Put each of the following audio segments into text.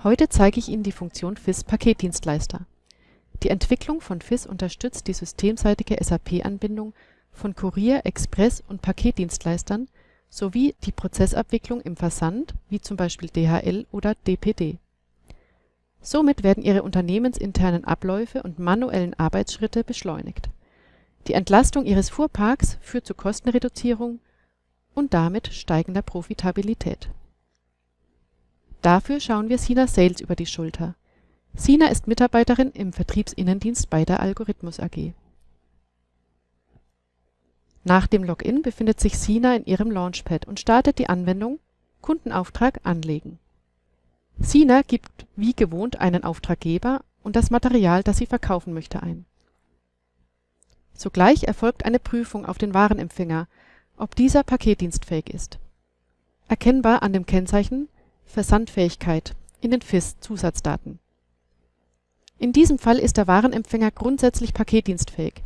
Heute zeige ich Ihnen die Funktion FIS Paketdienstleister. Die Entwicklung von FIS unterstützt die systemseitige SAP-Anbindung von Kurier-, Express- und Paketdienstleistern sowie die Prozessabwicklung im Versand, wie zum Beispiel DHL oder DPD. Somit werden Ihre unternehmensinternen Abläufe und manuellen Arbeitsschritte beschleunigt. Die Entlastung Ihres Fuhrparks führt zu Kostenreduzierung und damit steigender Profitabilität. Dafür schauen wir Sina Sales über die Schulter. Sina ist Mitarbeiterin im Vertriebsinnendienst bei der Algorithmus AG. Nach dem Login befindet sich Sina in ihrem Launchpad und startet die Anwendung Kundenauftrag anlegen. Sina gibt wie gewohnt einen Auftraggeber und das Material, das sie verkaufen möchte, ein. Sogleich erfolgt eine Prüfung auf den Warenempfänger, ob dieser paketdienstfähig ist. Erkennbar an dem Kennzeichen Versandfähigkeit in den FIS-Zusatzdaten. In diesem Fall ist der Warenempfänger grundsätzlich paketdienstfähig.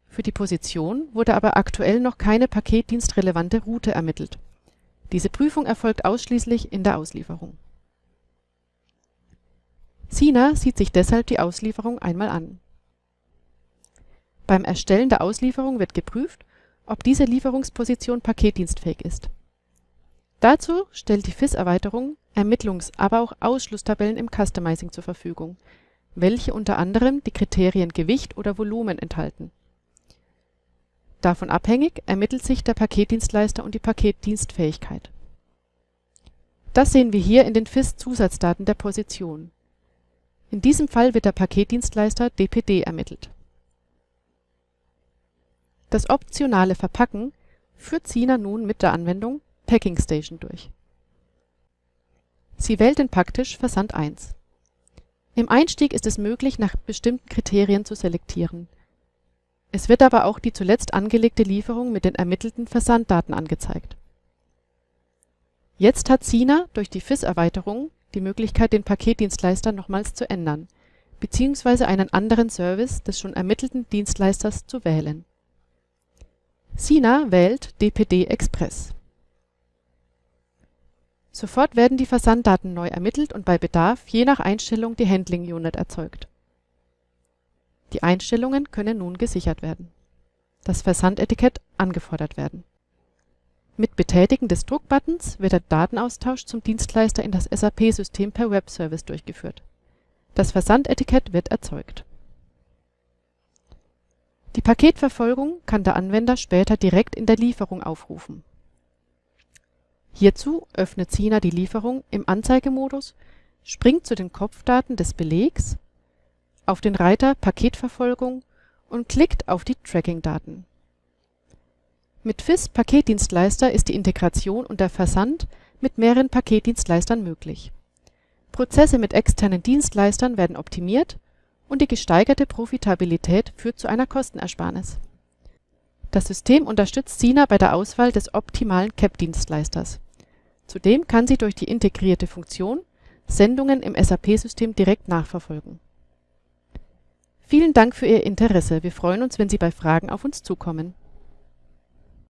Für die Position wurde aber aktuell noch keine paketdienstrelevante Route ermittelt. Diese Prüfung erfolgt ausschließlich in der Auslieferung. Sina sieht sich deshalb die Auslieferung einmal an. Beim Erstellen der Auslieferung wird geprüft, ob diese Lieferungsposition paketdienstfähig ist. Dazu stellt die FIS-Erweiterung Ermittlungs-, aber auch Ausschlusstabellen im Customizing zur Verfügung, welche unter anderem die Kriterien Gewicht oder Volumen enthalten. Davon abhängig ermittelt sich der Paketdienstleister und die Paketdienstfähigkeit. Das sehen wir hier in den FIS-Zusatzdaten der Position. In diesem Fall wird der Paketdienstleister DPD ermittelt. Das optionale Verpacken führt Sina nun mit der Anwendung Packing Station durch. Sie wählt den Packtisch Versand 1. Im Einstieg ist es möglich, nach bestimmten Kriterien zu selektieren. Es wird aber auch die zuletzt angelegte Lieferung mit den ermittelten Versanddaten angezeigt. Jetzt hat Sina durch die FIS-Erweiterung die Möglichkeit, den Paketdienstleister nochmals zu ändern, bzw. einen anderen Service des schon ermittelten Dienstleisters zu wählen. Sina wählt DPD Express. Sofort werden die Versanddaten neu ermittelt und bei Bedarf je nach Einstellung die Handling Unit erzeugt. Die Einstellungen können nun gesichert werden. Das Versandetikett angefordert werden. Mit Betätigen des Druckbuttons wird der Datenaustausch zum Dienstleister in das SAP-System per Webservice durchgeführt. Das Versandetikett wird erzeugt. Die Paketverfolgung kann der Anwender später direkt in der Lieferung aufrufen. Hierzu öffnet Sina die Lieferung im Anzeigemodus, springt zu den Kopfdaten des Belegs, auf den Reiter Paketverfolgung und klickt auf die Tracking-Daten. Mit FIS Paketdienstleister ist die Integration und der Versand mit mehreren Paketdienstleistern möglich. Prozesse mit externen Dienstleistern werden optimiert und die gesteigerte Profitabilität führt zu einer Kostenersparnis. Das System unterstützt Sina bei der Auswahl des optimalen CAP-Dienstleisters. Zudem kann sie durch die integrierte Funktion Sendungen im SAP-System direkt nachverfolgen. Vielen Dank für Ihr Interesse. Wir freuen uns, wenn Sie bei Fragen auf uns zukommen.